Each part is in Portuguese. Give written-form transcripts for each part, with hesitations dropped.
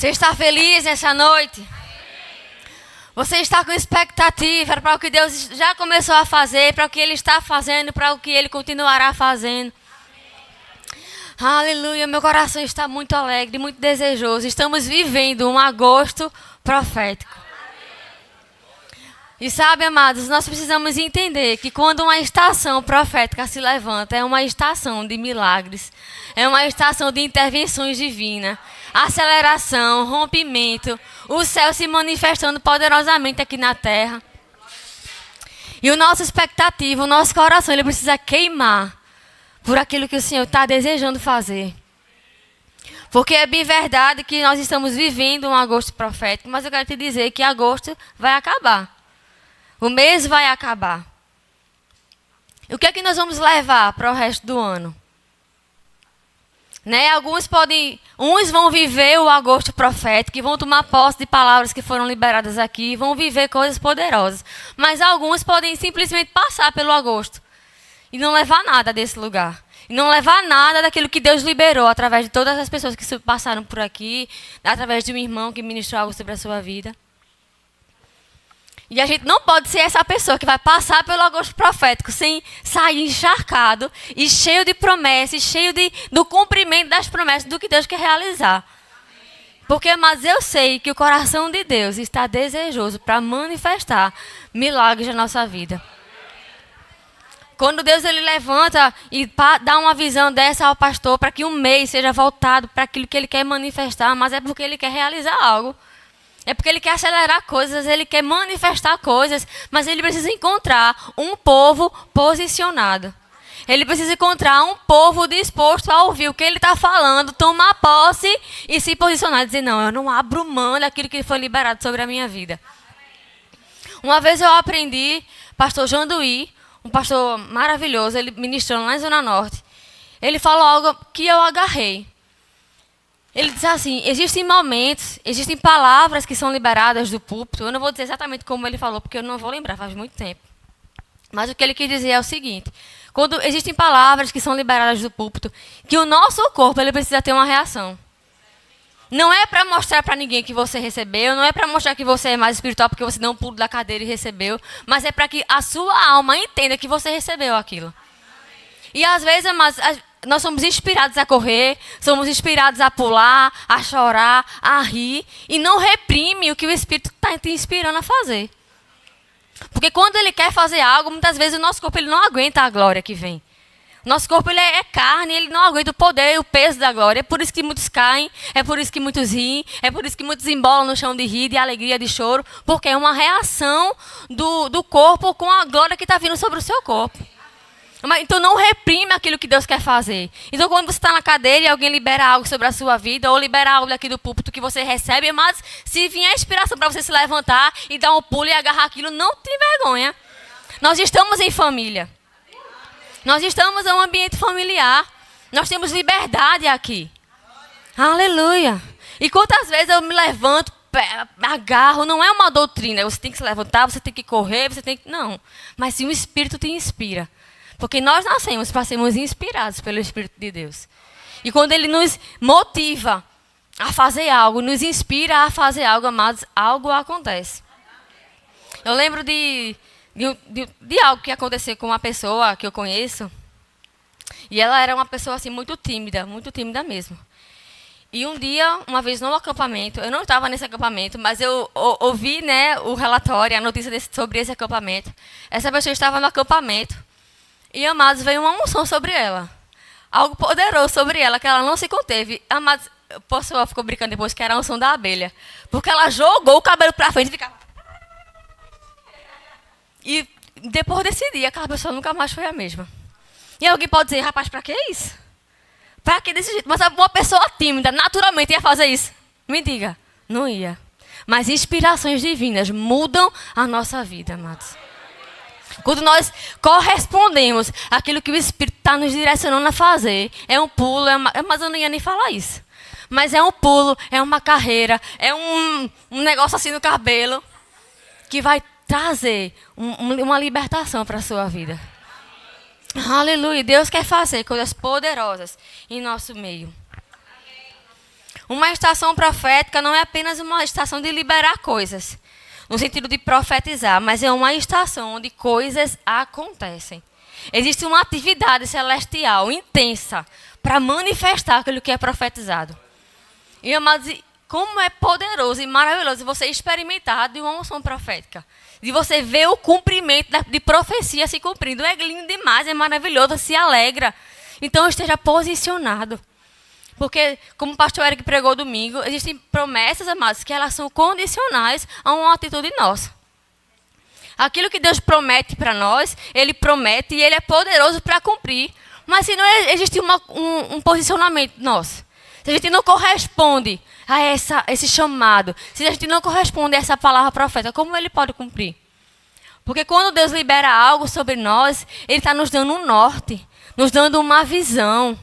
Você está feliz essa noite? Você está com expectativa para o que Deus já começou a fazer, para o que Ele está fazendo, para o que Ele continuará fazendo? Aleluia, meu coração está muito alegre, muito desejoso. Estamos vivendo um agosto profético. E sabe, amados, nós precisamos entender que quando uma estação profética se levanta, é uma estação de milagres, é uma estação de intervenções divinas, aceleração, rompimento, o céu se manifestando poderosamente aqui na terra. E o nosso expectativa, o nosso coração, ele precisa queimar por aquilo que o Senhor está desejando fazer. Porque é bem verdade que nós estamos vivendo um agosto profético, mas eu quero te dizer que agosto vai acabar. O mês vai acabar. E o que é que nós vamos levar para o resto do ano? Né? Uns vão viver o agosto profético e vão tomar posse de palavras que foram liberadas aqui, vão viver coisas poderosas. Mas alguns podem simplesmente passar pelo agosto e não levar nada desse lugar. E não levar nada daquilo que Deus liberou através de todas as pessoas que passaram por aqui, através de um irmão que ministrou algo sobre a sua vida. E a gente não pode ser essa pessoa que vai passar pelo agosto profético sem sair encharcado e cheio de promessas, e cheio do cumprimento das promessas do que Deus quer realizar. Mas eu sei que o coração de Deus está desejoso para manifestar milagres na nossa vida. Quando Deus ele levanta e dá uma visão dessa ao pastor para que um mês seja voltado para aquilo que ele quer manifestar, mas é porque ele quer realizar algo. É porque ele quer acelerar coisas, ele quer manifestar coisas, mas ele precisa encontrar um povo posicionado. Ele precisa encontrar um povo disposto a ouvir o que ele está falando, tomar posse e se posicionar. Dizer, não, eu não abro mão daquilo que foi liberado sobre a minha vida. Uma vez eu aprendi, pastor Janduí, um pastor maravilhoso, ele ministrando lá em Zona Norte. Ele falou algo que eu agarrei. Ele diz assim, existem momentos, existem palavras que são liberadas do púlpito. Eu não vou dizer exatamente como ele falou, porque eu não vou lembrar, faz muito tempo. Mas o que ele quis dizer é o seguinte. Quando existem palavras que são liberadas do púlpito, que o nosso corpo ele precisa ter uma reação. Não é para mostrar para ninguém que você recebeu, não é para mostrar que você é mais espiritual porque você deu um pulo da cadeira e recebeu, mas é para que a sua alma entenda que você recebeu aquilo. E às vezes, nós somos inspirados a correr, somos inspirados a pular, a chorar, a rir, e não reprime o que o Espírito está te inspirando a fazer. Porque quando ele quer fazer algo, muitas vezes o nosso corpo ele não aguenta a glória que vem. Nosso corpo ele é carne, ele não aguenta o poder e o peso da glória. É por isso que muitos caem, é por isso que muitos riem, é por isso que muitos embolam no chão de rir, de alegria, de choro, porque é uma reação do corpo com a glória que está vindo sobre o seu corpo. Então não reprime aquilo que Deus quer fazer. Então quando você está na cadeira e alguém libera algo sobre a sua vida, ou libera algo daqui do púlpito que você recebe, mas se vier a inspiração para você se levantar e dar um pulo e agarrar aquilo, não tem vergonha. Nós estamos em família. Nós estamos em um ambiente familiar. Nós temos liberdade aqui. Aleluia. E quantas vezes eu me levanto, agarro, não é uma doutrina. Você tem que se levantar, você tem que correr, você tem que... Não. Mas se o Espírito te inspira. Porque nós nascemos para sermos inspirados pelo Espírito de Deus. E quando Ele nos motiva a fazer algo, nos inspira a fazer algo, amados, algo acontece. Eu lembro de algo que aconteceu com uma pessoa que eu conheço. E ela era uma pessoa assim muito tímida mesmo. E um dia, uma vez no acampamento, eu não estava nesse acampamento, mas eu ouvi, né, o relatório, a notícia sobre esse acampamento. Essa pessoa estava no acampamento. E, amados, veio uma unção sobre ela. Algo poderoso sobre ela, que ela não se conteve. Amados, o pessoal ficou brincando depois que era a unção da abelha. Porque ela jogou o cabelo para frente e ficava... E depois desse dia, aquela pessoa nunca mais foi a mesma. E alguém pode dizer, rapaz, para que isso? Para que desse jeito? Mas uma pessoa tímida, naturalmente, ia fazer isso. Me diga, não ia. Mas inspirações divinas mudam a nossa vida, amados. Quando nós correspondemos àquilo que o Espírito está nos direcionando a fazer, é um pulo, mas eu não ia nem falar isso. Mas é um pulo, é uma carreira, é um negócio assim no cabelo, que vai trazer uma libertação para a sua vida. Aleluia, Deus quer fazer coisas poderosas em nosso meio. Uma estação profética não é apenas uma estação de liberar coisas, no sentido de profetizar, mas é uma estação onde coisas acontecem. Existe uma atividade celestial intensa para manifestar aquilo que é profetizado. E, amados, como é poderoso e maravilhoso você experimentar de uma unção profética. De você ver o cumprimento de profecia se cumprindo. É lindo demais, é maravilhoso, se alegra. Então esteja posicionado. Porque, como o pastor Eric pregou domingo, existem promessas, amados, que elas são condicionais a uma atitude nossa. Aquilo que Deus promete para nós, Ele promete e Ele é poderoso para cumprir. Mas se não existe um posicionamento nosso, se a gente não corresponde a esse chamado, se a gente não corresponde a essa palavra profética, como Ele pode cumprir? Porque quando Deus libera algo sobre nós, Ele está nos dando um norte, nos dando uma visão.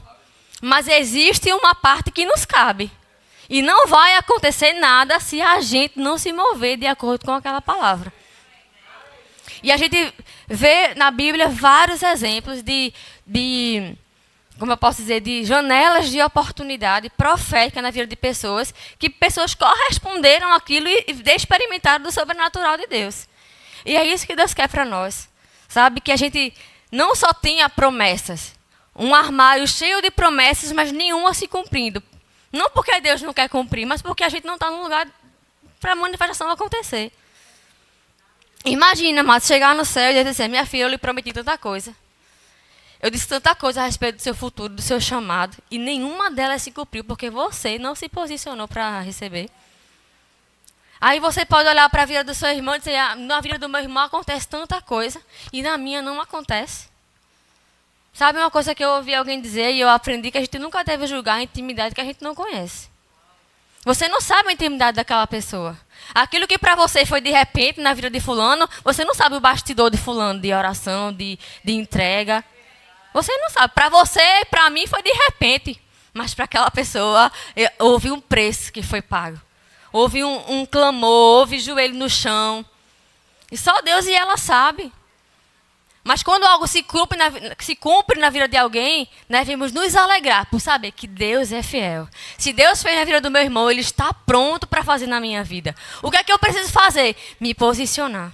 Mas existe uma parte que nos cabe. E não vai acontecer nada se a gente não se mover de acordo com aquela palavra. E a gente vê na Bíblia vários exemplos como eu posso dizer, de janelas de oportunidade profética na vida de pessoas, que pessoas corresponderam àquilo e experimentaram do sobrenatural de Deus. E é isso que Deus quer para nós. Sabe? Que a gente não só tenha promessas, um armário cheio de promessas, mas nenhuma se cumprindo. Não porque Deus não quer cumprir, mas porque a gente não está no lugar para a manifestação acontecer. Imagina, mas chegar no céu e dizer, minha filha, eu lhe prometi tanta coisa. Eu disse tanta coisa a respeito do seu futuro, do seu chamado, e nenhuma delas se cumpriu, porque você não se posicionou para receber. Aí você pode olhar para a vida do seu irmão e dizer, na vida do meu irmão acontece tanta coisa, e na minha não acontece. Sabe uma coisa que eu ouvi alguém dizer, e eu aprendi, que a gente nunca deve julgar a intimidade que a gente não conhece. Você não sabe a intimidade daquela pessoa. Aquilo que para você foi de repente na vida de fulano, você não sabe o bastidor de fulano, de oração, de entrega. Você não sabe. Para você, para mim, foi de repente. Mas para aquela pessoa, houve um preço que foi pago. Houve um clamor, houve joelho no chão. E só Deus e ela sabe. Mas quando algo se cumpre na vida de alguém, nós devemos nos alegrar por saber que Deus é fiel. Se Deus fez na vida do meu irmão, Ele está pronto para fazer na minha vida. O que é que eu preciso fazer? Me posicionar.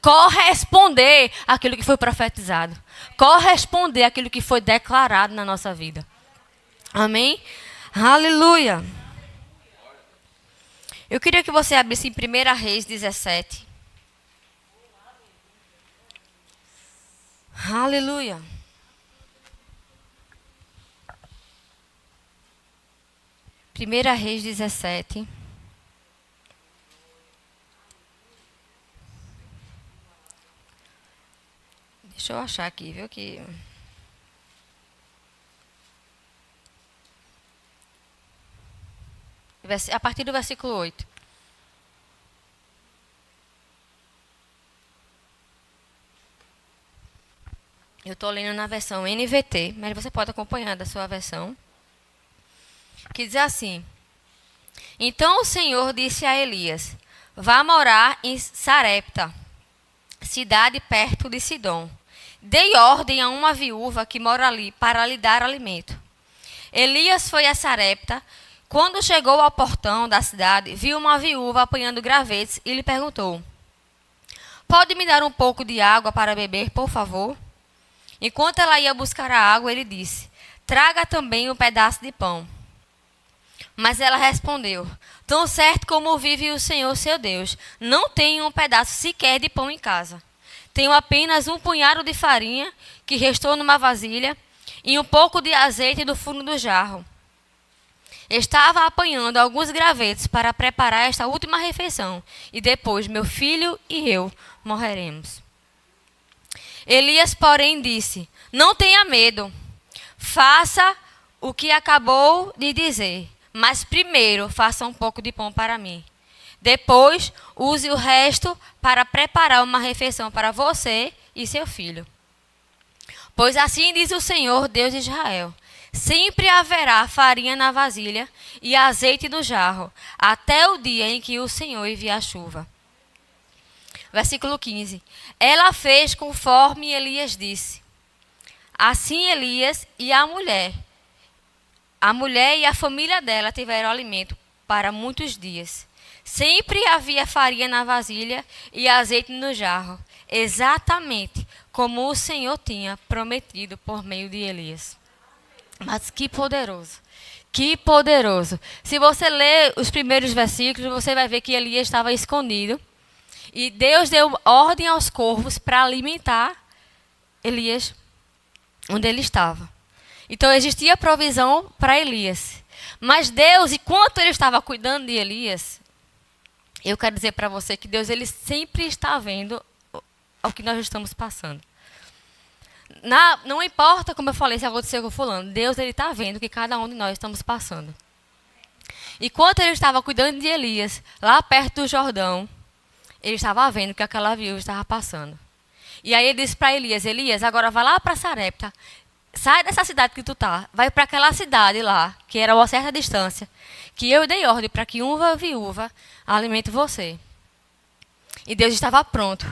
Corresponder àquilo que foi profetizado. Corresponder àquilo que foi declarado na nossa vida. Amém? Aleluia. Eu queria que você abrisse em 1 Reis 17. Aleluia. Primeira Reis 17. Deixa eu achar aqui, viu? A partir do versículo 8. Eu estou lendo na versão NVT, mas você pode acompanhar da sua versão. Que diz assim: Então o Senhor disse a Elias: Vá morar em Sarepta, cidade perto de Sidom. Dei ordem a uma viúva que mora ali para lhe dar alimento. Elias foi a Sarepta. Quando chegou ao portão da cidade, viu uma viúva apanhando gravetos e lhe perguntou: Pode me dar um pouco de água para beber, por favor? Enquanto ela ia buscar a água, ele disse: Traga também um pedaço de pão. Mas ela respondeu: Tão certo como vive o Senhor seu Deus, não tenho um pedaço sequer de pão em casa. Tenho apenas um punhado de farinha que restou numa vasilha e um pouco de azeite do fundo do jarro. Estava apanhando alguns gravetos para preparar esta última refeição, e depois meu filho e eu morreremos. Elias, porém, disse: Não tenha medo, faça o que acabou de dizer, mas primeiro faça um pouco de pão para mim. Depois, use o resto para preparar uma refeição para você e seu filho. Pois assim diz o Senhor, Deus de Israel: Sempre haverá farinha na vasilha e azeite no jarro, até o dia em que o Senhor enviar a chuva. Versículo 15. Ela fez conforme Elias disse. Assim Elias e a mulher A mulher e a família dela tiveram alimento para muitos dias. Sempre havia farinha na vasilha e azeite no jarro, exatamente como o Senhor tinha prometido por meio de Elias. Mas que poderoso! Que poderoso! Se você ler os primeiros versículos, você vai ver que Elias estava escondido. E Deus deu ordem aos corvos para alimentar Elias onde ele estava. Então existia provisão para Elias. Mas Deus, enquanto ele estava cuidando de Elias, eu quero dizer para você que Deus ele sempre está vendo o que nós estamos passando. Não importa, como eu falei, se aconteceu com fulano, Deus ele está vendo o que cada um de nós estamos passando. Enquanto ele estava cuidando de Elias, lá perto do Jordão, ele estava vendo o que aquela viúva estava passando. E aí ele disse para Elias, Elias, agora vai lá para Sarepta, sai dessa cidade que tu tá, vai para aquela cidade lá, que era uma certa distância, que eu dei ordem para que uma viúva alimente você. E Deus estava pronto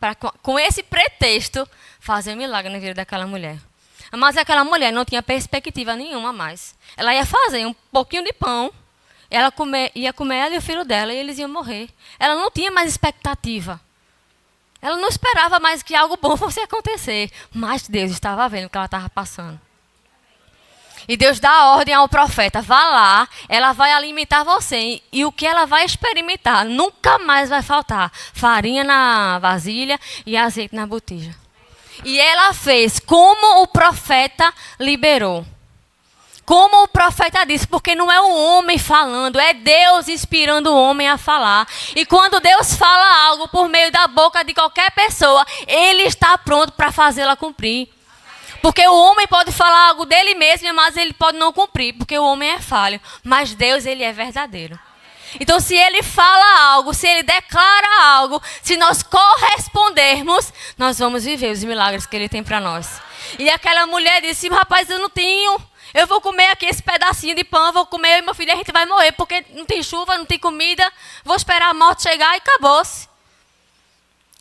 para, com esse pretexto, fazer um milagre na vida daquela mulher. Mas aquela mulher não tinha perspectiva nenhuma mais. Ela ia fazer um pouquinho de pão, ia comer ela e o filho dela, e eles iam morrer. Ela não tinha mais expectativa. Ela não esperava mais que algo bom fosse acontecer. Mas Deus estava vendo o que ela estava passando. E Deus dá a ordem ao profeta, vá lá, ela vai alimentar você. E o que ela vai experimentar, nunca mais vai faltar. Farinha na vasilha e azeite na botija. E ela fez como o profeta liberou. Como o profeta disse, porque não é o homem falando, é Deus inspirando o homem a falar. E quando Deus fala algo por meio da boca de qualquer pessoa, Ele está pronto para fazê-la cumprir. Porque o homem pode falar algo dele mesmo, mas ele pode não cumprir, porque o homem é falho. Mas Deus, ele é verdadeiro. Então, se ele fala algo, se ele declara algo, se nós correspondermos, nós vamos viver os milagres que ele tem para nós. E aquela mulher disse, rapaz, eu não tenho... Eu vou comer aqui esse pedacinho de pão, vou comer, eu e meu filho, a gente vai morrer, porque não tem chuva, não tem comida, vou esperar a morte chegar e acabou-se.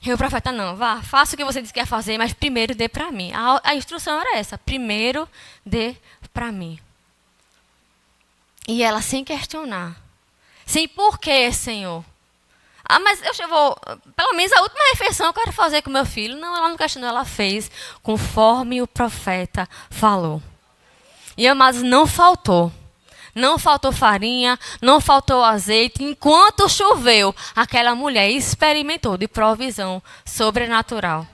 E o profeta, não, vá, faça o que você disse que ia fazer, mas primeiro dê para mim. A instrução era essa, primeiro dê para mim. E ela sem questionar, sem porquê, Senhor. Ah, mas eu vou, pelo menos a última refeição eu quero fazer com meu filho. Não, ela não questionou, ela fez conforme o profeta falou. E, amados, não faltou. Não faltou farinha, não faltou azeite. Enquanto choveu, aquela mulher experimentou de provisão sobrenatural.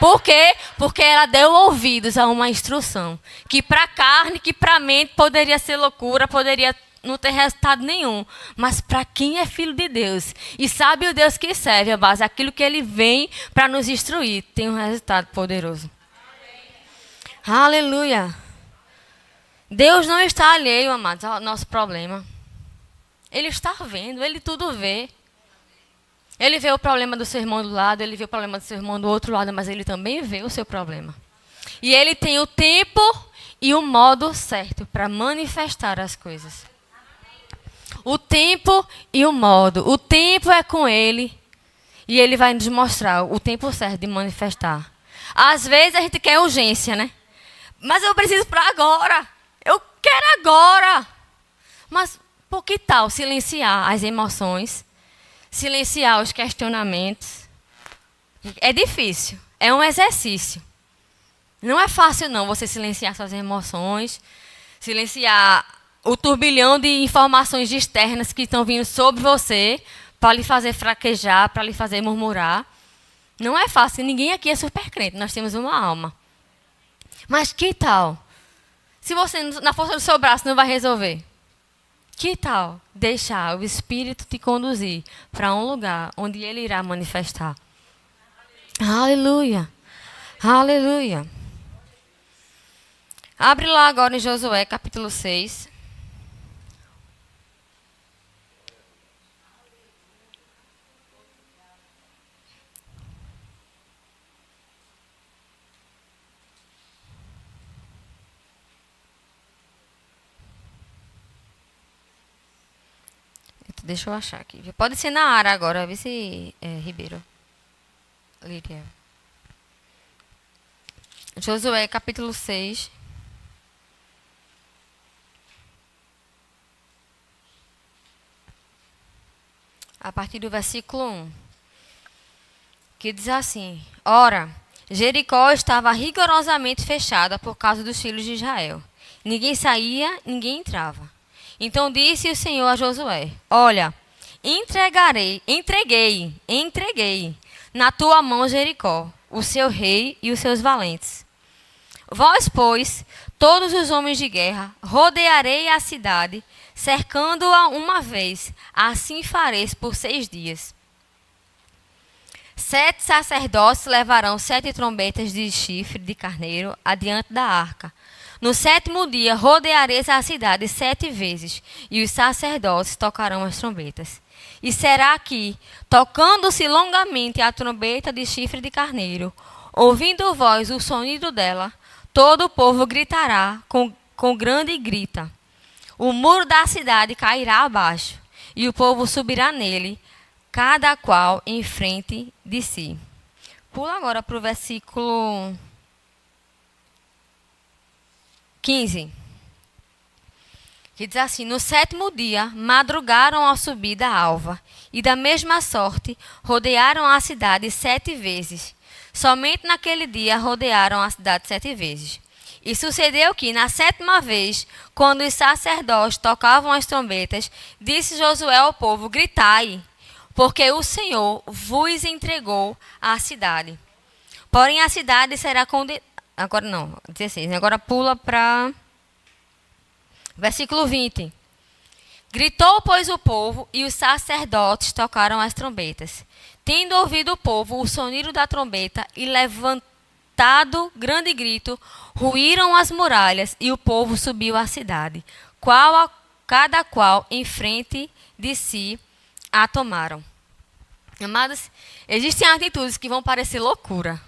Por quê? Porque ela deu ouvidos a uma instrução. Que para a carne, que para a mente poderia ser loucura, poderia não ter resultado nenhum. Mas para quem é filho de Deus e sabe o Deus que serve, amados, aquilo que ele vem para nos instruir, tem um resultado poderoso. Aleluia. Deus não está alheio, amados, ao nosso problema. Ele está vendo, ele tudo vê. Ele vê o problema do seu irmão do lado, ele vê o problema do seu irmão do outro lado, mas ele também vê o seu problema. E ele tem o tempo e o modo certo para manifestar as coisas. O tempo e o modo. O tempo é com ele e ele vai nos mostrar o tempo certo de manifestar. Às vezes a gente quer urgência, né? Mas eu preciso para agora. Eu quero agora. Mas por que tal silenciar as emoções? Silenciar os questionamentos? É difícil. É um exercício. Não é fácil, não, você silenciar suas emoções. Silenciar o turbilhão de informações externas que estão vindo sobre você para lhe fazer fraquejar, para lhe fazer murmurar. Não é fácil. Ninguém aqui é super crente. Nós temos uma alma. Mas que tal? Se você, na força do seu braço, não vai resolver. Que tal deixar o Espírito te conduzir para um lugar onde ele irá manifestar? Aleluia. Aleluia. Abre lá agora em Josué, capítulo 6. Deixa eu achar aqui. Pode ser na área agora, vê se Ribeiro. Líria. Josué, capítulo 6. a partir do versículo 1, que diz assim: Ora, Jericó estava rigorosamente fechada por causa dos filhos de Israel. Ninguém saía, ninguém entrava. Então disse o Senhor a Josué: Olha, entreguei na tua mão Jericó, o seu rei e os seus valentes. Vós, pois, todos os homens de guerra, rodearei a cidade, cercando-a uma vez. Assim fareis por 6 dias. 7 sacerdotes levarão 7 trombetas de chifre de carneiro adiante da arca. No 7º dia rodeareis a cidade 7 vezes, e os sacerdotes tocarão as trombetas. E será que, tocando-se longamente a trombeta de chifre de carneiro, ouvindo vós o sonido dela, todo o povo gritará com grande grita. O muro da cidade cairá abaixo, e o povo subirá nele, cada qual em frente de si. Pula agora para o versículo 15, que diz assim: No 7º dia, madrugaram ao subir da alva, e da mesma sorte, rodearam a cidade 7 vezes. Somente naquele dia, rodearam a cidade 7 vezes. E sucedeu que, na 7ª vez, quando os sacerdotes tocavam as trombetas, disse Josué ao povo: Gritai, porque o Senhor vos entregou a cidade. Porém, a cidade será condenada. Agora não, 16. Agora pula para versículo 20. Gritou, pois, o povo, e os sacerdotes tocaram as trombetas. Tendo ouvido o povo o sonido da trombeta e levantado grande grito, ruíram as muralhas, e o povo subiu à cidade, cada qual em frente de si a tomaram. Amados, existem atitudes que vão parecer loucura.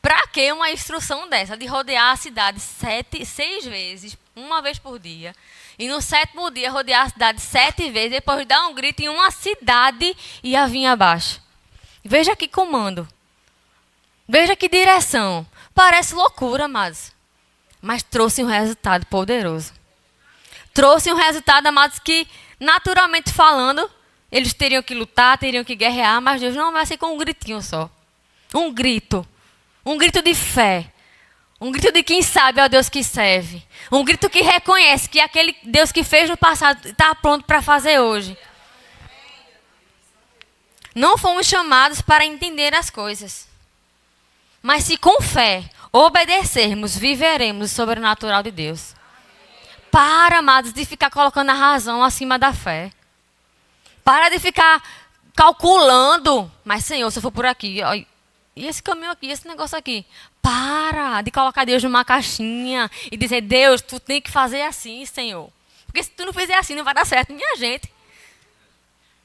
Para que uma instrução dessa, de rodear a cidade 6 vezes, uma vez por dia, e no 7º dia rodear a cidade 7 vezes, depois dar um grito em uma cidade e a vir abaixo? Veja que comando. Veja que direção. Parece loucura, amados. Mas trouxe um resultado poderoso. Trouxe um resultado, amados, que, naturalmente falando, eles teriam que lutar, teriam que guerrear, mas Deus não vai ser com um gritinho só. Um grito. Um grito de fé. Um grito de quem sabe ao Deus que serve. Um grito que reconhece que aquele Deus que fez no passado está pronto para fazer hoje. Não fomos chamados para entender as coisas. Mas se com fé obedecermos, viveremos o sobrenatural de Deus. Para, amados, de ficar colocando a razão acima da fé. Para de ficar calculando. Mas, Senhor, se eu for por aqui, ó, e esse caminho aqui, esse negócio aqui? Para de colocar Deus numa caixinha e dizer: Deus, tu tem que fazer assim, Senhor. Porque se tu não fizer assim, não vai dar certo. Minha gente,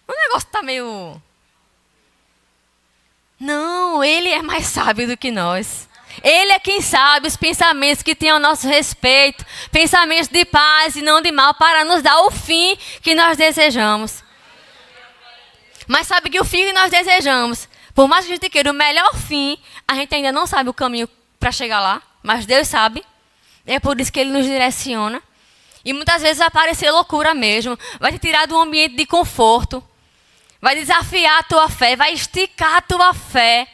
o negócio está meio... Não, Ele é mais sábio do que nós. Ele é quem sabe os pensamentos que tem ao nosso respeito. Pensamentos de paz e não de mal, para nos dar o fim que nós desejamos. Mas sabe que o fim que nós desejamos, por mais que a gente queira o melhor fim, a gente ainda não sabe o caminho para chegar lá. Mas Deus sabe. É por isso que Ele nos direciona. E muitas vezes vai parecer loucura mesmo. Vai te tirar do ambiente de conforto. Vai desafiar a tua fé. Vai esticar a tua fé.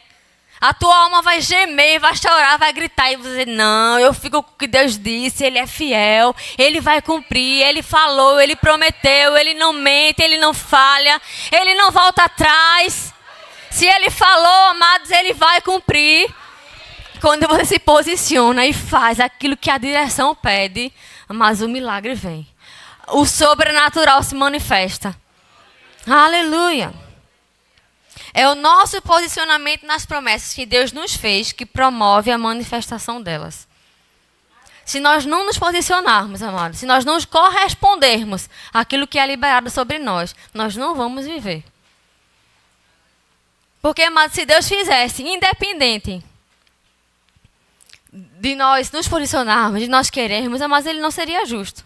A tua alma vai gemer, vai chorar, vai gritar. E você dizer: não, eu fico com o que Deus disse. Ele é fiel. Ele vai cumprir. Ele falou, Ele prometeu. Ele não mente, Ele não falha. Ele não volta atrás. Se Ele falou, amados, Ele vai cumprir. Quando você se posiciona e faz aquilo que a direção pede, mas o milagre vem. O sobrenatural se manifesta. Aleluia. É o nosso posicionamento nas promessas que Deus nos fez que promove a manifestação delas. Se nós não nos posicionarmos, amados, se nós não correspondermos àquilo que é liberado sobre nós, nós não vamos viver. Porque, amados, se Deus fizesse, independente de nós nos posicionarmos, de nós querermos, amados, Ele não seria justo.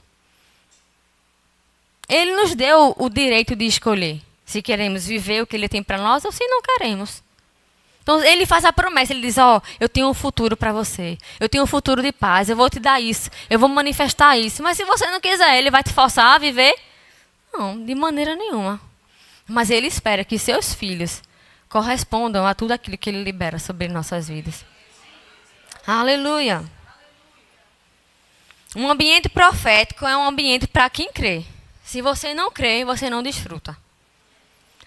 Ele nos deu o direito de escolher se queremos viver o que Ele tem para nós ou se não queremos. Então, Ele faz a promessa, Ele diz: ó, eu tenho um futuro para você. Eu tenho um futuro de paz, eu vou te dar isso. Eu vou manifestar isso. Mas se você não quiser, Ele vai te forçar a viver? Não, de maneira nenhuma. Mas Ele espera que seus filhos correspondam a tudo aquilo que Ele libera sobre nossas vidas. Aleluia. Um ambiente profético é um ambiente para quem crê. Se você não crê, você não desfruta.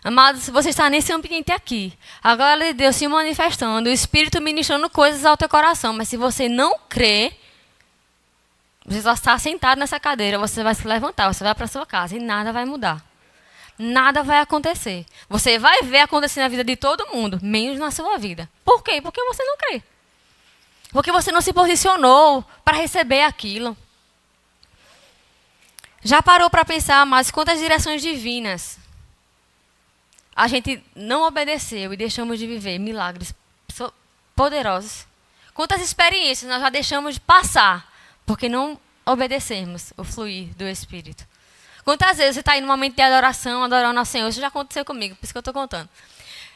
Amados, você está nesse ambiente aqui. A glória de Deus se manifestando, o Espírito ministrando coisas ao teu coração. Mas se você não crê, você só está sentado nessa cadeira, você vai se levantar, você vai para sua casa e nada vai mudar. Nada vai acontecer. Você vai ver acontecer na vida de todo mundo, menos na sua vida. Por quê? Porque você não crê. Porque você não se posicionou para receber aquilo. Já parou para pensar, mas quantas direções divinas a gente não obedeceu e deixamos de viver milagres poderosos? Quantas experiências nós já deixamos de passar porque não obedecemos o fluir do Espírito? Quantas vezes você está aí no momento de adoração, adorando ao Senhor? Isso já aconteceu comigo, por isso que eu estou contando.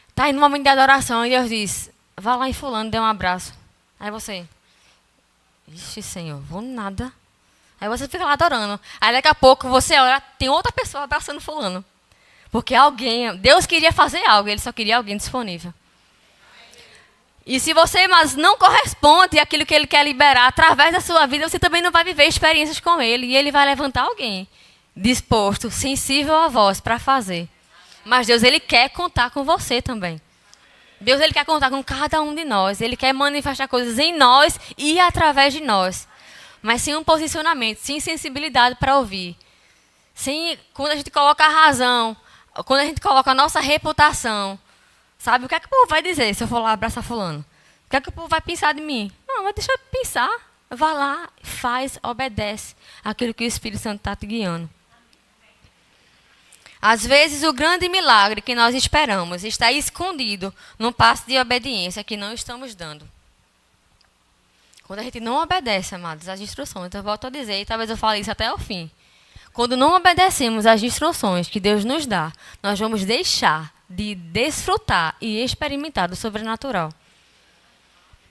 Está aí no momento de adoração e Deus diz, vá lá em fulano, dê um abraço. Aí você, ixi, Senhor, vou nada. Aí você fica lá adorando. Aí daqui a pouco você olha, tem outra pessoa abraçando fulano. Porque Deus queria fazer algo, Ele só queria alguém disponível. E se você mas não corresponde àquilo que Ele quer liberar através da sua vida, você também não vai viver experiências com Ele. E Ele vai levantar alguém disposto, sensível à voz para fazer. Mas Deus, Ele quer contar com você também. Deus, Ele quer contar com cada um de nós. Ele quer manifestar coisas em nós e através de nós. Mas sem um posicionamento, sem sensibilidade para ouvir. Quando a gente coloca a razão, quando a gente coloca a nossa reputação, sabe? O que é que o povo vai dizer se eu for lá abraçar fulano? O que é que o povo vai pensar de mim? Não, mas deixa eu pensar. Vá lá, faz, obedece aquilo que o Espírito Santo está te guiando. Às vezes, o grande milagre que nós esperamos está escondido num passo de obediência que não estamos dando. Quando a gente não obedece, amados, às instruções, eu volto a dizer, e talvez eu fale isso até o fim. Quando não obedecemos às instruções que Deus nos dá, nós vamos deixar de desfrutar e experimentar do sobrenatural.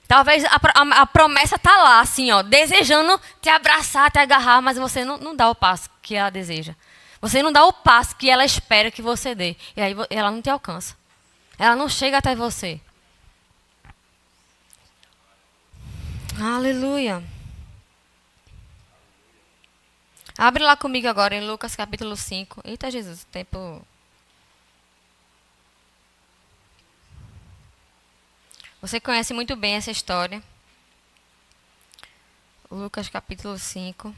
Talvez a promessa está lá, assim, ó, desejando te abraçar, te agarrar, mas você não dá o passo que ela deseja. Você não dá o passo que ela espera que você dê. E aí ela não te alcança. Ela não chega até você. Aleluia. Abre lá comigo agora em Lucas capítulo 5. Eita Jesus, o tempo... Você conhece muito bem essa história. Lucas capítulo 5.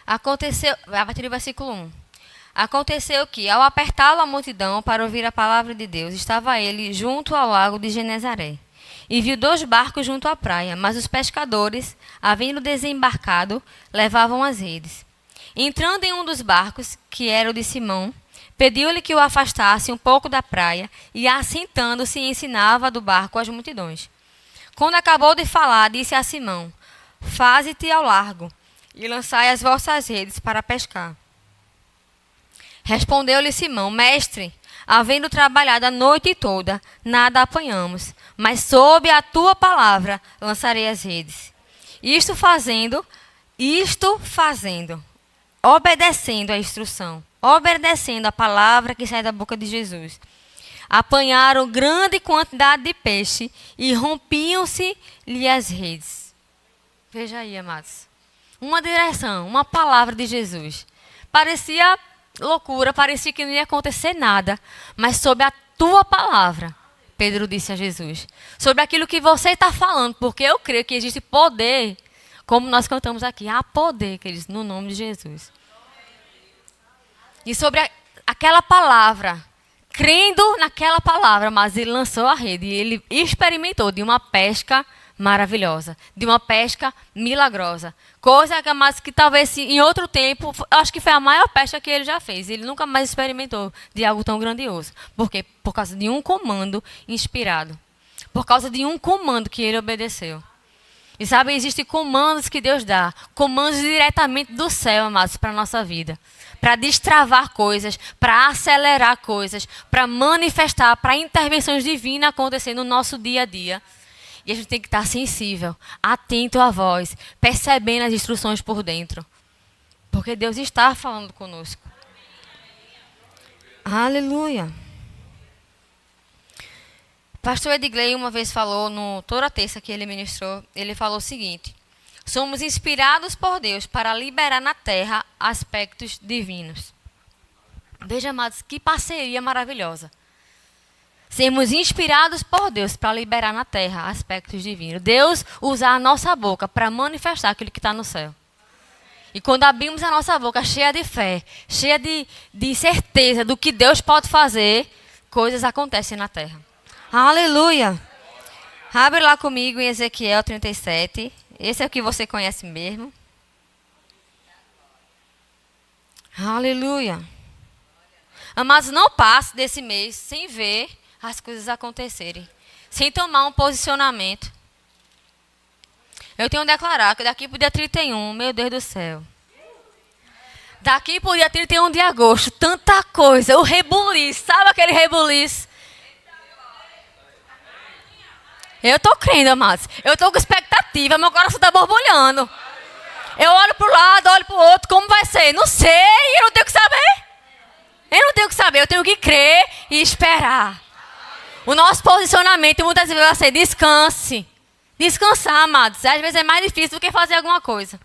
Aconteceu, a partir do versículo 1. Aconteceu que, ao apertá-lo a multidão para ouvir a palavra de Deus, estava ele junto ao lago de Genezaré. E viu 2 barcos junto à praia, mas os pescadores, havendo desembarcado, levavam as redes. Entrando em um dos barcos, que era o de Simão, pediu-lhe que o afastasse um pouco da praia, e assentando-se ensinava do barco às multidões. Quando acabou de falar, disse a Simão, faze-te ao largo, e lançai as vossas redes para pescar. Respondeu-lhe Simão, mestre, havendo trabalhado a noite toda, nada apanhamos, mas sob a tua palavra lançarei as redes. Isto fazendo, obedecendo a instrução, obedecendo a palavra que sai da boca de Jesus. Apanharam grande quantidade de peixe e rompiam-se-lhe as redes. Veja aí, amados. Uma direção, uma palavra de Jesus. Parecia loucura, parecia que não ia acontecer nada. Mas sob a tua palavra, Pedro disse a Jesus. Sobre aquilo que você está falando, porque eu creio que existe poder, como nós cantamos aqui. Há poder, queridos, no nome de Jesus. E sobre aquela palavra, crendo naquela palavra, mas ele lançou a rede e ele experimentou de uma pesca maravilhosa, de uma pesca milagrosa. Coisa que talvez em outro tempo, acho que foi a maior pesca que ele já fez. Ele nunca mais experimentou de algo tão grandioso. Por quê? Por causa de um comando inspirado. Por causa de um comando que ele obedeceu. E sabe, existem comandos que Deus dá. Comandos diretamente do céu, amados, para a nossa vida. Para destravar coisas, para acelerar coisas, para manifestar, para intervenções divinas acontecer no nosso dia a dia. E a gente tem que estar sensível, atento à voz, percebendo as instruções por dentro. Porque Deus está falando conosco. Aleluia. Pastor Edgley uma vez falou, toda a terça que ele ministrou, ele falou o seguinte: somos inspirados por Deus para liberar na terra aspectos divinos. Veja, amados, que parceria maravilhosa. Sermos inspirados por Deus para liberar na terra aspectos divinos. Deus usar a nossa boca para manifestar aquilo que está no céu. E quando abrimos a nossa boca cheia de fé, cheia de certeza do que Deus pode fazer, coisas acontecem na terra. Aleluia! Abre lá comigo em Ezequiel 37. Esse é o que você conhece mesmo. Aleluia! Amados, não passe desse mês sem ver as coisas acontecerem. Sem tomar um posicionamento. Eu tenho que declarar que daqui para o dia 31, meu Deus do céu. Daqui para o dia 31 de agosto, tanta coisa. O rebuliço, sabe aquele rebuliço? Eu estou crendo, amados. Eu estou com expectativa, meu coração está borbulhando. Eu olho para o lado, olho para o outro, como vai ser? Não sei, eu não tenho que saber. Eu não tenho que saber, eu tenho que crer e esperar. O nosso posicionamento muitas vezes vai ser descanse. Descansar, amados. Às vezes é mais difícil do que fazer alguma coisa.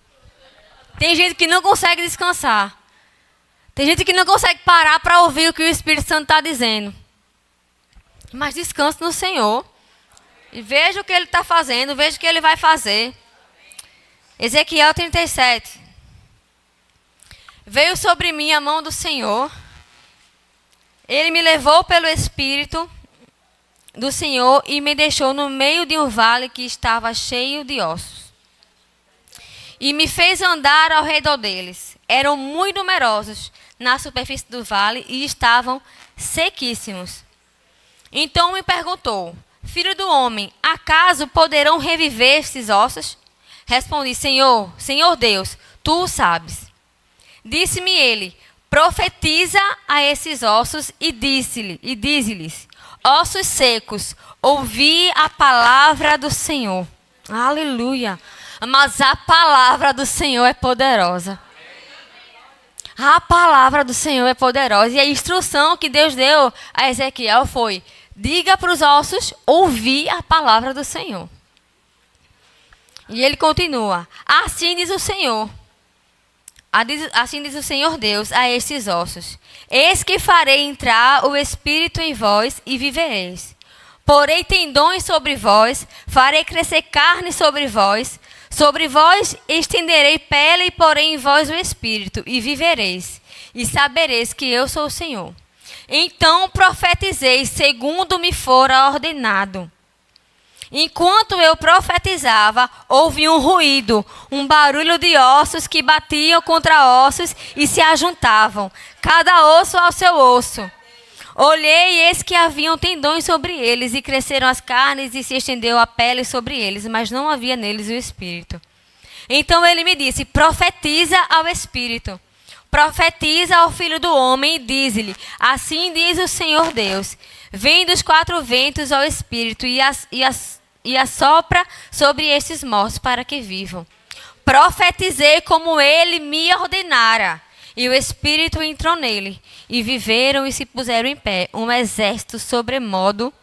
Tem gente que não consegue descansar. Tem gente que não consegue parar para ouvir o que o Espírito Santo está dizendo. Mas descanse no Senhor. E veja o que Ele está fazendo, veja o que Ele vai fazer. Ezequiel 37. Veio sobre mim a mão do Senhor. Ele me levou pelo Espírito do Senhor e me deixou no meio de um vale que estava cheio de ossos. E me fez andar ao redor deles. Eram muito numerosos na superfície do vale e estavam sequíssimos. Então me perguntou: Filho do homem, acaso poderão reviver esses ossos? Respondi: Senhor, Senhor Deus, tu o sabes. Disse-me ele: profetiza a esses ossos e dize-lhes: ossos secos, ouvi a palavra do Senhor. Aleluia. Mas a palavra do Senhor é poderosa. A palavra do Senhor é poderosa. E a instrução que Deus deu a Ezequiel foi: diga para os ossos ouvir a palavra do Senhor. E ele continua: assim diz o Senhor. Assim diz o Senhor Deus a estes ossos: eis que farei entrar o Espírito em vós e vivereis. Porei tendões sobre vós, farei crescer carne sobre vós estenderei pele e porei em vós o Espírito e vivereis. E sabereis que eu sou o Senhor. Então profetizei segundo me fora ordenado. Enquanto eu profetizava, houve um ruído, um barulho de ossos que batiam contra ossos e se ajuntavam, cada osso ao seu osso. Olhei e eis que haviam tendões sobre eles, e cresceram as carnes e se estendeu a pele sobre eles, mas não havia neles o Espírito. Então ele me disse: profetiza ao Espírito, profetiza ao Filho do Homem e dize-lhe: assim diz o Senhor Deus, vem dos quatro ventos ao Espírito e assopra sobre estes mortos para que vivam. Profetizei como ele me ordenara, e o Espírito entrou nele, e viveram e se puseram em pé, um exército sobremodo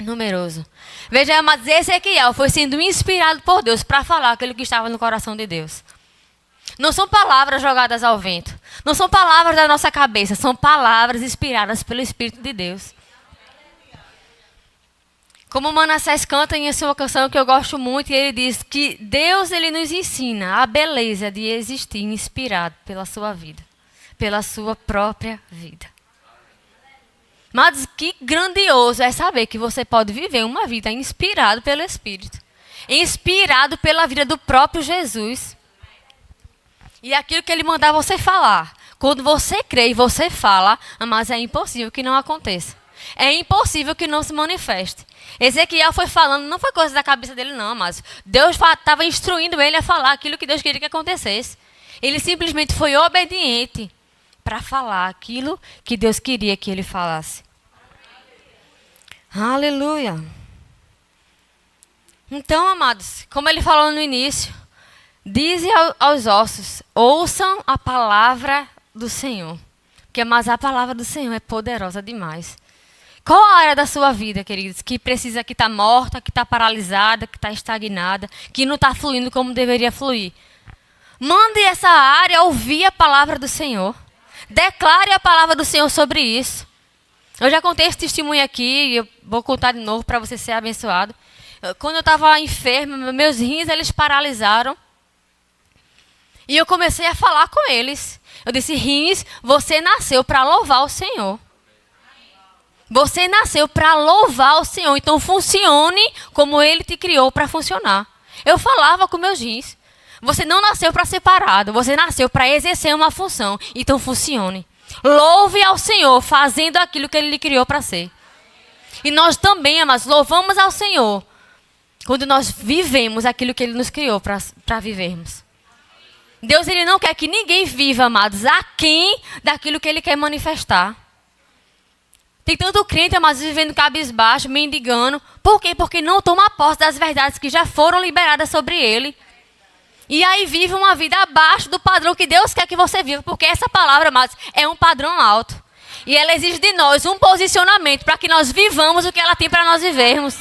numeroso. Veja, mas Ezequiel foi sendo inspirado por Deus para falar aquilo que estava no coração de Deus. Não são palavras jogadas ao vento. Não são palavras da nossa cabeça. São palavras inspiradas pelo Espírito de Deus. Como Manassés canta em sua canção que eu gosto muito, e ele diz que Deus ele nos ensina a beleza de existir inspirado pela sua vida, pela sua própria vida. Mas que grandioso é saber que você pode viver uma vida inspirado pelo Espírito, inspirado pela vida do próprio Jesus. E aquilo que ele mandar você falar, quando você crê e você fala, mas é impossível que não aconteça. É impossível que não se manifeste. Ezequiel foi falando, não foi coisa da cabeça dele não, mas Deus estava instruindo ele a falar aquilo que Deus queria que acontecesse. Ele simplesmente foi obediente para falar aquilo que Deus queria que ele falasse. Aleluia. Então, amados, como ele falou no início, dize aos ossos, ouçam a palavra do Senhor. Mas a palavra do Senhor é poderosa demais. Qual a área da sua vida, queridos, que precisa, que está morta, que está paralisada, que está estagnada, que não está fluindo como deveria fluir? Mande essa área ouvir a palavra do Senhor. Declare a palavra do Senhor sobre isso. Eu já contei esse testemunho aqui, e eu vou contar de novo para você ser abençoado. Quando eu estava enferma, meus rins, eles paralisaram. E eu comecei a falar com eles. Eu disse, rins, você nasceu para louvar o Senhor. Você nasceu para louvar o Senhor. Então funcione como Ele te criou para funcionar. Eu falava com meus rins. Você não nasceu para ser parado. Você nasceu para exercer uma função. Então funcione. Louve ao Senhor fazendo aquilo que Ele lhe criou para ser. E nós também, amados, louvamos ao Senhor quando nós vivemos aquilo que Ele nos criou para vivermos. Deus, Ele não quer que ninguém viva, amados, aquém daquilo que Ele quer manifestar. Tem tanto crente, amados, vivendo cabisbaixo, mendigando. Por quê? Porque não toma posse das verdades que já foram liberadas sobre ele. E aí vive uma vida abaixo do padrão que Deus quer que você viva. Porque essa palavra, amados, é um padrão alto. E ela exige de nós um posicionamento para que nós vivamos o que ela tem para nós vivermos.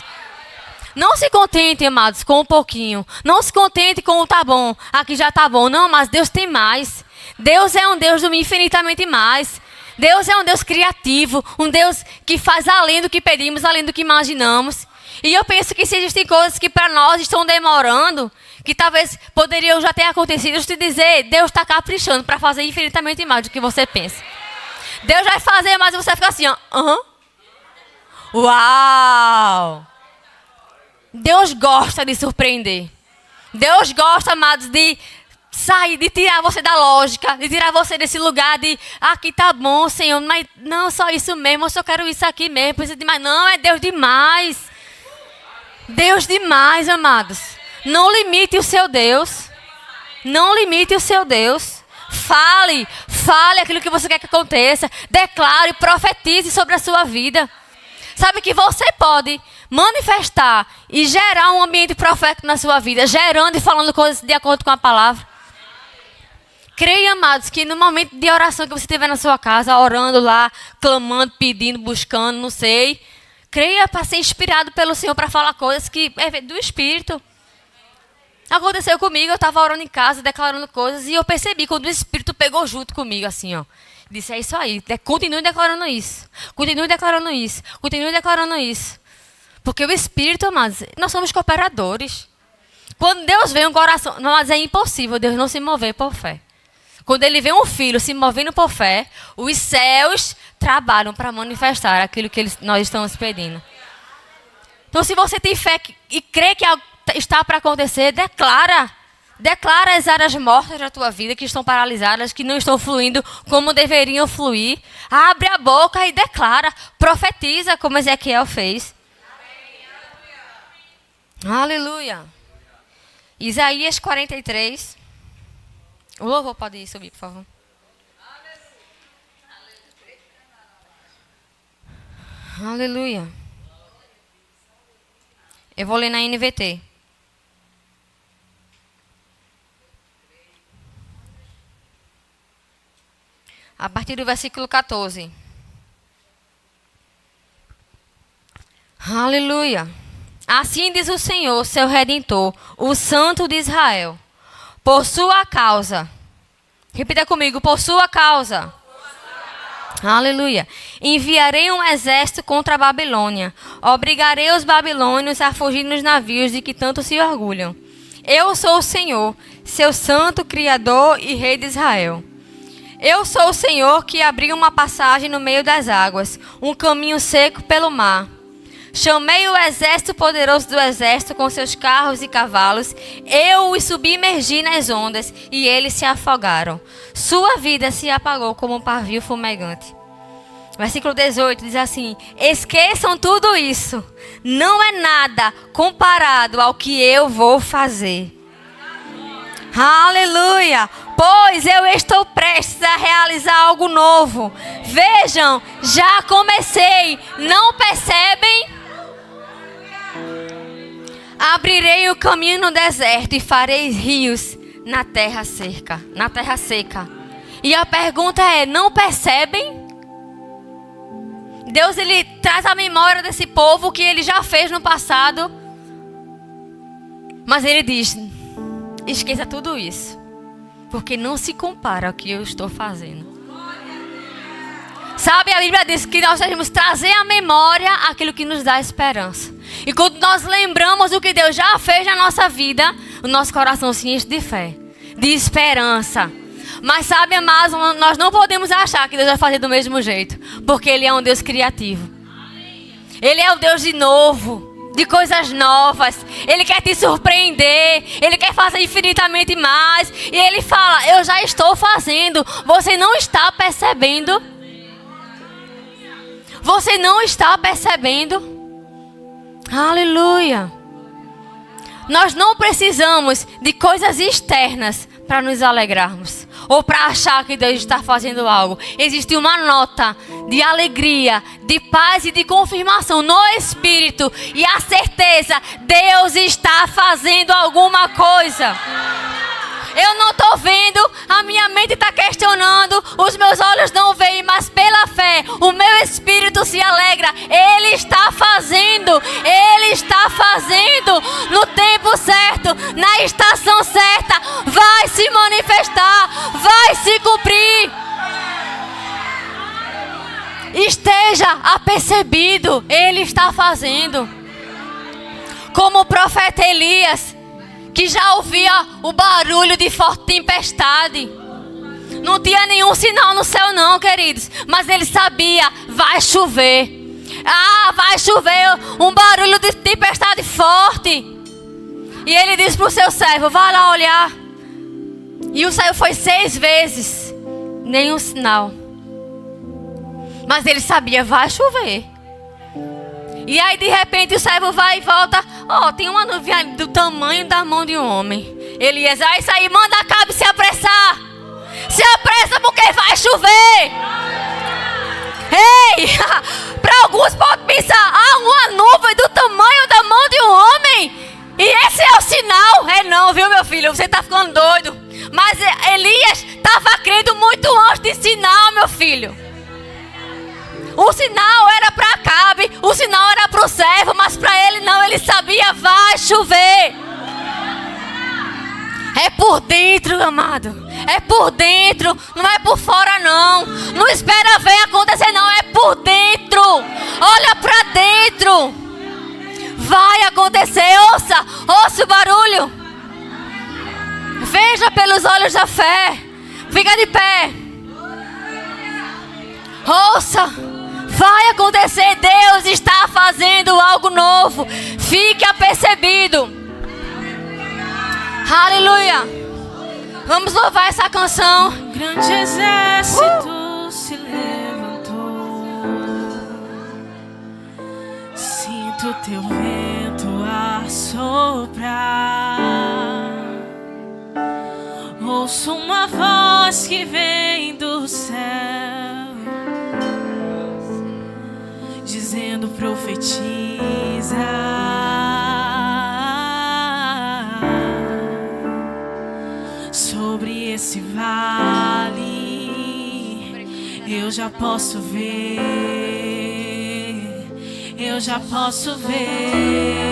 Não se contente, amados, com um pouquinho. Não se contente com o tá bom. Aqui já tá bom. Não, mas Deus tem mais. Deus é um Deus do infinitamente mais. Deus é um Deus criativo, um Deus que faz além do que pedimos, além do que imaginamos. E eu penso que se existem coisas que para nós estão demorando, que talvez poderiam já ter acontecido, eu te dizer, Deus está caprichando para fazer infinitamente mais do que você pensa. Deus vai fazer, mas você fica assim, ó. Uau! Deus gosta de surpreender. Deus gosta, amados, de sair, de tirar você da lógica, de tirar você desse lugar de, aqui tá bom, Senhor, mas não só isso mesmo, eu só quero isso aqui mesmo, precisa de mais. Não, é Deus demais. Deus demais, amados. Não limite o seu Deus. Não limite o seu Deus. Fale aquilo que você quer que aconteça. Declare, profetize sobre a sua vida. Sabe que você pode manifestar e gerar um ambiente profético na sua vida, gerando e falando coisas de acordo com a palavra. Creia, amados, que no momento de oração que você estiver na sua casa, orando lá, clamando, pedindo, buscando, não sei. Creia para ser inspirado pelo Senhor para falar coisas que é do Espírito. Aconteceu comigo, eu estava orando em casa, declarando coisas, e eu percebi quando o Espírito pegou junto comigo, assim, ó. Disse, é isso aí, continue declarando isso. Continue declarando isso. Continue declarando isso. Porque o Espírito, amados, nós somos cooperadores. Quando Deus vê um coração, mas é impossível Deus não se mover por fé. Quando Ele vê um filho se movendo por fé, os céus trabalham para manifestar aquilo que nós estamos pedindo. Então, se você tem fé e crê que algo está para acontecer, declara. Declara as áreas mortas da tua vida que estão paralisadas, que não estão fluindo como deveriam fluir. Abre a boca e declara. Profetiza como Ezequiel fez. Aleluia. Isaías 43. O louvor pode subir, por favor. Aleluia. Eu vou ler na NVT. A partir do versículo 14. Aleluia. Assim diz o Senhor, seu Redentor, o Santo de Israel. Por sua causa. Repita comigo, por sua causa. Aleluia. Enviarei um exército contra a Babilônia. Obrigarei os babilônios a fugir nos navios de que tanto se orgulham. Eu sou o Senhor, seu santo Criador e Rei de Israel. Eu sou o Senhor que abriu uma passagem no meio das águas, um caminho seco pelo mar. Chamei o exército poderoso do exército com seus carros e cavalos. Eu os submergi nas ondas e eles se afogaram. Sua vida se apagou como um pavio fumegante. Versículo 18 diz assim: esqueçam tudo isso. Não é nada comparado ao que eu vou fazer. Aleluia! Pois eu estou prestes a realizar algo novo. Vejam, já comecei. Não percebem? Abrirei o caminho no deserto e farei rios na terra seca. E a pergunta é: não percebem? Deus, ele traz a memória desse povo que ele já fez no passado. Mas ele diz: esqueça tudo isso, porque não se compara ao que eu estou fazendo. Sabe, a Bíblia diz que nós devemos trazer à memória aquilo que nos dá esperança. E quando nós lembramos do que Deus já fez na nossa vida, o nosso coração se enche de fé, de esperança. Mas sabe, amados, nós não podemos achar que Deus vai fazer do mesmo jeito, porque Ele é um Deus criativo. Ele é o Deus de novo, de coisas novas. Ele quer te surpreender, Ele quer fazer infinitamente mais. E Ele fala: eu já estou fazendo, você não está percebendo? Você não está percebendo? Aleluia! Nós não precisamos de coisas externas para nos alegrarmos, ou para achar que Deus está fazendo algo. Existe uma nota de alegria, de paz e de confirmação no Espírito, e a certeza: Deus está fazendo alguma coisa. Eu não estou vendo, a minha mente está questionando, os meus olhos não veem, mas pela fé, o meu espírito se alegra. Ele está fazendo no tempo certo, na estação certa, vai se manifestar, vai se cumprir. Esteja apercebido, Ele está fazendo. Como o profeta Elias, que já ouvia o barulho de forte tempestade. Não tinha nenhum sinal no céu não, queridos, mas ele sabia: vai chover. Vai chover, um barulho de tempestade forte. E ele disse para o seu servo: vai lá olhar. E o servo foi 6 vezes, nenhum sinal. Mas ele sabia: vai chover. E aí de repente o servo vai e volta: tem uma nuvem do tamanho da mão de um homem. Elias: isso aí, manda a Acabe se apressar. Se apressa, porque vai chover. Ei, para alguns pode pensar: uma nuvem do tamanho da mão de um homem, e esse é o sinal. Não, viu, meu filho, você está ficando doido. Mas Elias estava crendo muito antes de sinal, meu filho. O sinal era para Acabe, o sinal era para o servo, mas para ele não. Ele sabia: vai chover. É por dentro, amado. É por dentro, não é por fora não. Não espera ver acontecer não, é por dentro. Olha para dentro. Vai acontecer, ouça o barulho. Veja pelos olhos da fé. Fica de pé. Ouça. Vai acontecer, Deus está fazendo algo novo. Fique apercebido. Aleluia. Vamos louvar essa canção. Grande exército se levantou. Sinto teu vento a soprar. Ouço uma voz que vem do céu, dizendo: profetiza. Sobre esse vale eu já posso ver, eu já posso ver.